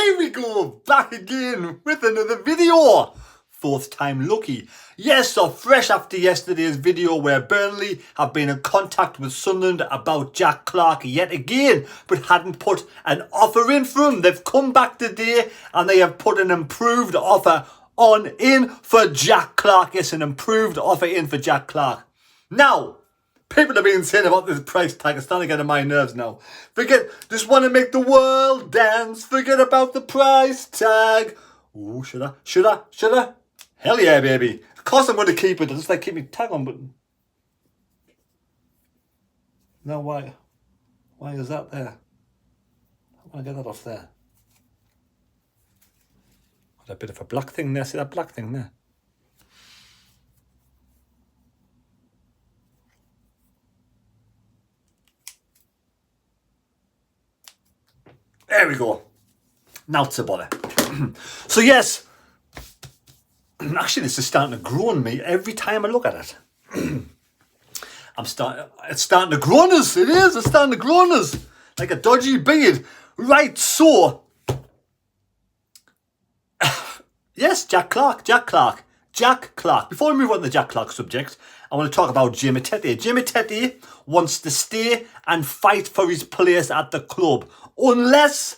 Here we go, back again with another video. Fourth time lucky. Yes, so fresh after yesterday's video where Burnley have been in contact with Sunderland about Jack Clarke yet again, but hadn't put an offer in for him. They've come back today and they have put an improved offer in for Jack Clarke. Yes, an improved offer in for Jack Clarke. Now, people have been saying about this price tag. It's starting to get on my nerves now. Just want to make the world dance. Forget about the price tag. Ooh, should I? Hell yeah, baby. Of course I'm going to keep it. I just like keep my tag on button. No, why? Why is that there? I want to get that off there. Got a bit of a black thing there. See that black thing there? There we go. Now to bother. So yes, actually this is starting to grow on me every time I look at it. It's starting to grow on us. It is. It's starting to grow on us like a dodgy beard. Right. So yes, Jack Clarke. Before we move on to the Jack Clarke subject, I want to talk about Jay Matete. Jay Matete wants to stay and fight for his place at the club unless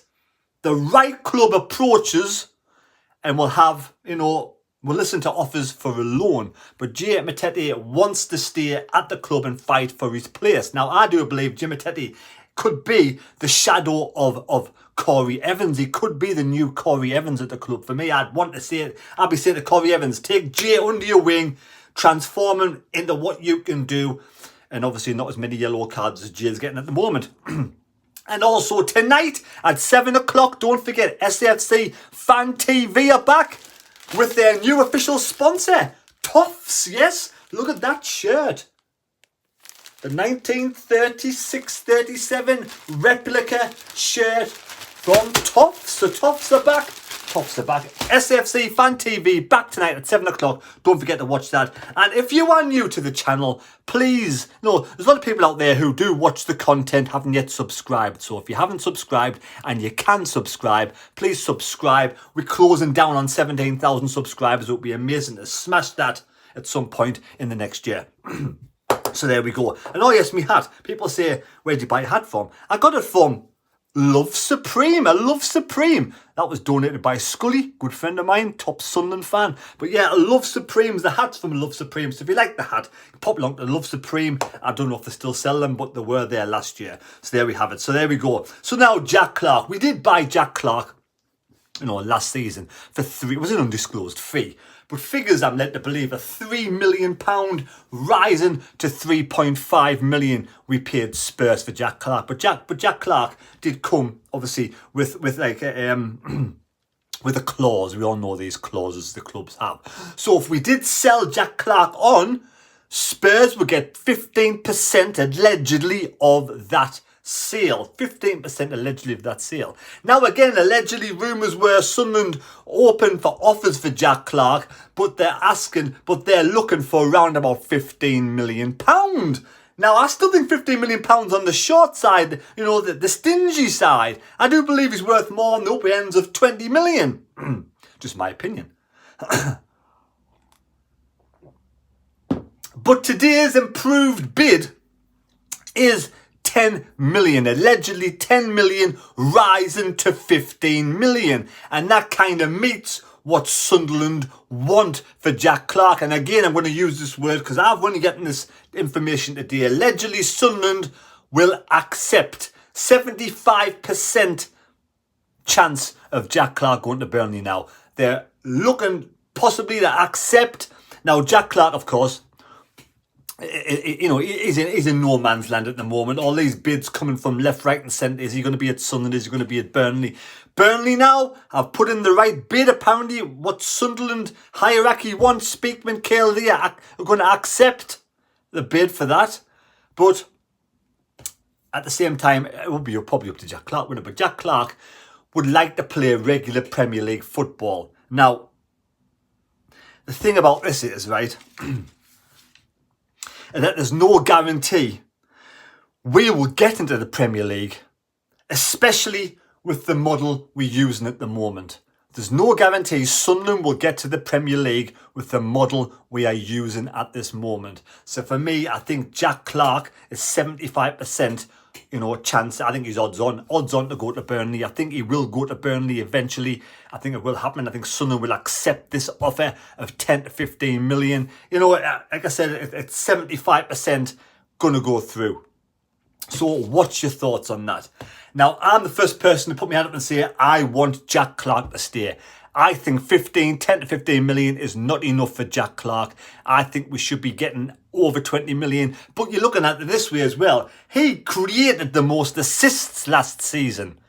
the right club approaches, and we'll listen to offers for a loan. But Jay Matete wants to stay at the club and fight for his place. Now, I do believe Jay Matete could be the shadow of Corey Evans. He could be the new Corey Evans at the club. For me, I'd be saying to Corey Evans, take Jay under your wing, transform him into what you can do, and obviously not as many yellow cards as Jay's getting at the moment. And also tonight at 7 o'clock, don't forget, SFC Fan TV are back with their new official sponsor, Toffs. Yes, look at that shirt. The 1936-37 replica shirt from Toffs. So Toffs are back. SFC Fan TV back tonight at 7 o'clock. Don't forget to watch that. And if you are new to the channel, please, there's a lot of people out there who do watch the content, haven't yet subscribed. So if you haven't subscribed and you can subscribe, please subscribe. We're closing down on 17,000 subscribers. It would be amazing to smash that at some point in the next year. So there we go. And oh yes, me hat. People say, where'd you buy a hat from? I got it from Love Supreme. That was donated by Scully, good friend of mine, top Sunderland fan. But yeah, Love Supreme's the hat's from Love Supreme. So if you like the hat, pop along to Love Supreme. I don't know if they still sell them, but they were there last year. So there we have it. So there we go. So now Jack Clarke. We did buy Jack Clarke, last season for it was an undisclosed fee. But figures I'm led to believe a £3 million rising to 3.5 million we paid Spurs for Jack Clarke. But Jack Clarke did come obviously with like with a clause. We all know these clauses the clubs have. So if we did sell Jack Clarke on, Spurs would get 15% allegedly of that sale. 15% allegedly of that sale. Now again, allegedly rumours were Sunderland open for offers for Jack Clarke, but they're looking for around about £15 million. Now I still think £15 million on the short side, the stingy side. I do believe he's worth more on the upper ends of 20 million. Just my opinion. But today's improved bid is 10 million, allegedly 10 million rising to 15 million. And that kind of meets what Sunderland want for Jack Clarke. And again, I'm going to use this word because I've only gotten this information today. Allegedly, Sunderland will accept 75% chance of Jack Clarke going to Burnley now. They're looking possibly to accept. Now, Jack Clarke, of course, he's in no man's land at the moment. All these bids coming from left, right and centre. Is he going to be at Sunderland? Is he going to be at Burnley? Burnley now have put in the right bid. Apparently what Sunderland hierarchy wants, Speakman, KLD are going to accept the bid for that. But at the same time, it would be probably up to Jack Clarke, wouldn't it? But Jack Clarke would like to play regular Premier League football. Now, the thing about this is, right, and that there's no guarantee we will get into the Premier League, especially with the model we're using at the moment. There's no guarantee Sunderland will get to the Premier League with the model we are using at this moment. So for me, I think Jack Clarke is 75%, chance. I think he's odds on to go to Burnley. I think he will go to Burnley eventually. I think it will happen. I think Sunderland will accept this offer of 10 to 15 million. Like I said, it's 75% going to go through. So what's your thoughts on that? Now, I'm the first person to put my hand up and say I want Jack Clarke to stay. I think 10 to 15 million is not enough for Jack Clarke. I think we should be getting over 20 million. But you're looking at it this way as well. He created the most assists last season.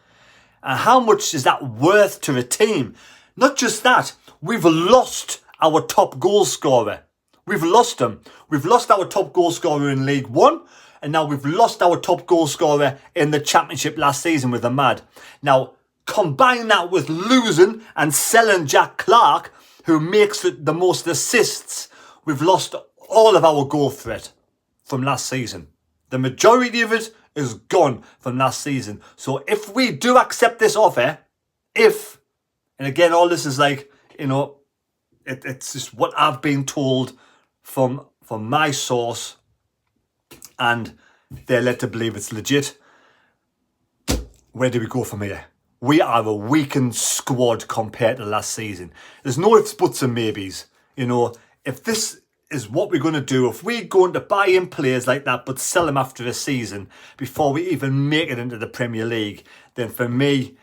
And how much is that worth to a team? Not just that, we've lost our top goal scorer. We've lost him. We've lost our top goal scorer in League One. And now we've lost our top goal scorer in the Championship last season with Ahmad. Now, combine that with losing and selling Jack Clarke, who makes the most assists. We've lost all of our goal threat from last season. The majority of it is gone from last season. So if we do accept this offer, and again, all this is like, it's just what I've been told from my source, and they're led to believe it's legit. Where do we go from here? We are a weakened squad compared to last season. There's no ifs, buts and maybes. If this is what we're going to do, if we're going to buy in players like that but sell them after a season before we even make it into the Premier League, then for me,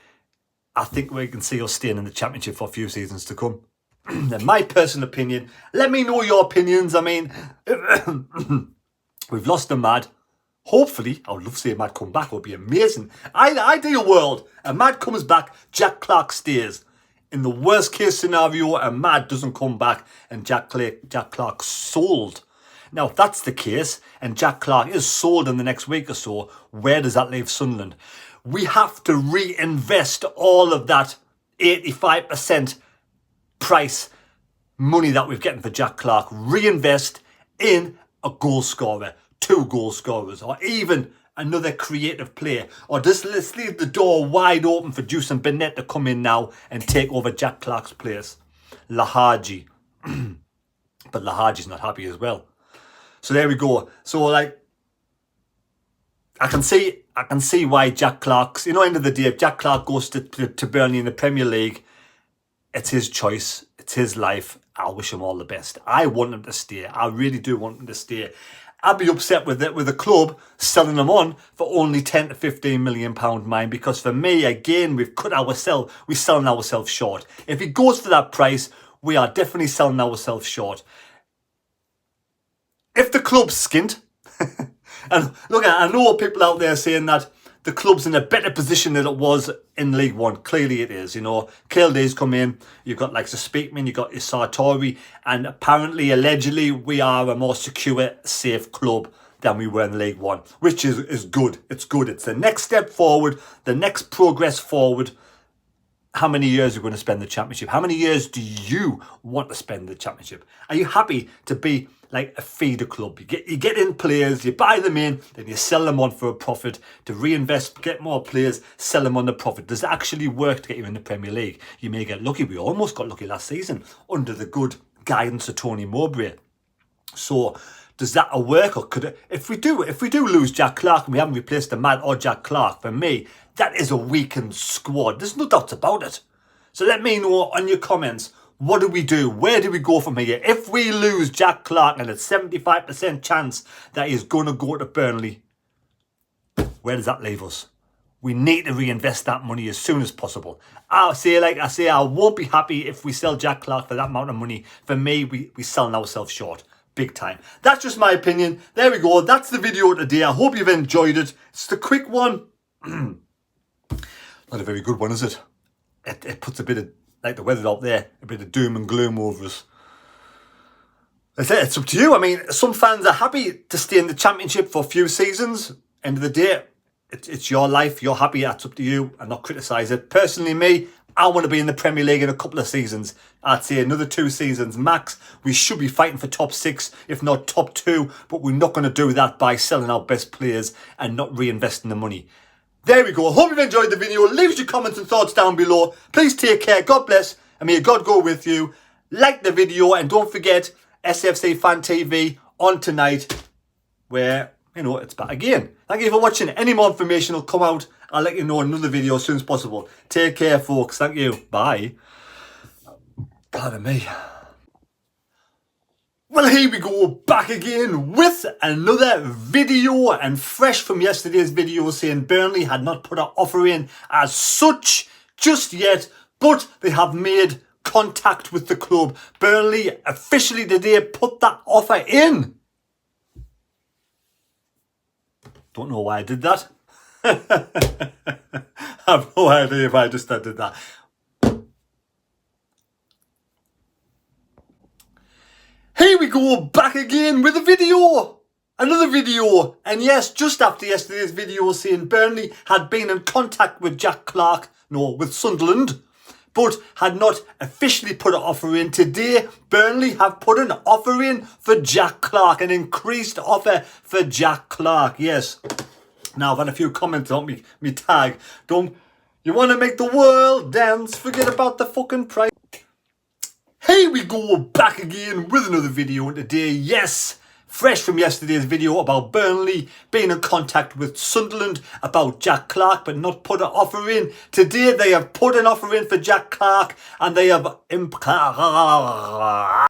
I think we can see us staying in the Championship for a few seasons to come. In my personal opinion, let me know your opinions. I mean, we've lost Ahmad. Hopefully, I would love to see Ahmad come back. It would be amazing. Ideal world. Ahmad comes back, Jack Clarke stays. In the worst case scenario, Ahmad doesn't come back and Jack Clarke's sold. Now, if that's the case, and Jack Clarke is sold in the next week or so, where does that leave Sunderland? We have to reinvest all of that 85% price money that we're getting for Jack Clarke. Reinvest in a goal scorer, 2 goal scorers, or even another creative player. Or just let's leave the door wide open for Juice and Bennett to come in now and take over Jack Clarke's place. Lahaji. But Lahaji's not happy as well. So there we go. So I can see why Jack Clarke's, end of the day, if Jack Clarke goes to Burnley in the Premier League, it's his choice. It's his life. I wish him all the best. I want him to stay. I really do want him to stay. I'd be upset with the club selling him on for only 10 to 15 million pound, mind, because for me, again, we're selling ourselves short. If he goes for that price, we are definitely selling ourselves short. If the club's skint, and look, I know people out there saying that the club's in a better position than it was in League One. Clearly it is, Kilday's come in, you've got like Speakman, you've got your Sartori, and apparently, allegedly, we are a more secure, safe club than we were in League One, which is good. It's good. It's the next step forward, the next progress forward. How many years are we going to spend the Championship? How many years do you want to spend the Championship? Are you happy to be like a feeder club? You get in players, you buy them in, then you sell them on for a profit to reinvest, get more players, sell them on the profit. Does it actually work to get you in the Premier League? You may get lucky. We almost got lucky last season under the good guidance of Tony Mowbray. So does that work, or could it? If we do lose Jack Clarke and we haven't replaced Ahmad or Jack Clarke, for me, that is a weakened squad. There's no doubt about it. So let me know on your comments. What do we do? Where do we go from here? If we lose Jack Clarke and it's 75% chance that he's going to go to Burnley, where does that leave us? We need to reinvest that money as soon as possible. I won't be happy if we sell Jack Clarke for that amount of money. For me, we're selling ourselves short. Big time. That's just my opinion. There we go. That's the video today. I hope you've enjoyed it. It's the quick one. Not a very good one, is it? It puts a bit of, like the weather out there, a bit of doom and gloom over us. It's up to you. I mean, some fans are happy to stay in the Championship for a few seasons. End of the day, it's your life. You're happy. That's up to you. I'm not criticise it. Personally, me, I want to be in the Premier League in a couple of seasons. I'd say another 2 seasons max. We should be fighting for top 6, if not top 2. But we're not going to do that by selling our best players and not reinvesting the money. There we go. I hope you've enjoyed the video. Leave your comments and thoughts down below. Please take care. God bless. And may God go with you. Like the video. And don't forget SFC Fan TV on tonight. Where, you know, it's back again. Thank you for watching. Any more information will come out. I'll let you know in another video as soon as possible. Take care, folks. Thank you. Bye. Pardon me. Well, here we go, back again with another video, and fresh from yesterday's video saying Burnley had not put an offer in as such just yet, but they have made contact with the club. Burnley officially today put that offer in. Don't know why I did that. I have no idea if I just did that. Here we go, back again with a video. Another video. And yes, just after yesterday's video saying Burnley had been in contact with Jack Clarke, no, with Sunderland, but had not officially put an offer in. Today, Burnley have put an offer in for Jack Clarke, an increased offer for Jack Clarke, yes. Now, I've had a few comments on me tag. You want to make the world dance? Forget about the fucking price. Here we go, back again with another video today. Yes, fresh from yesterday's video about Burnley being in contact with Sunderland about Jack Clarke but not put an offer in. Today they have put an offer in for Jack Clarke and they have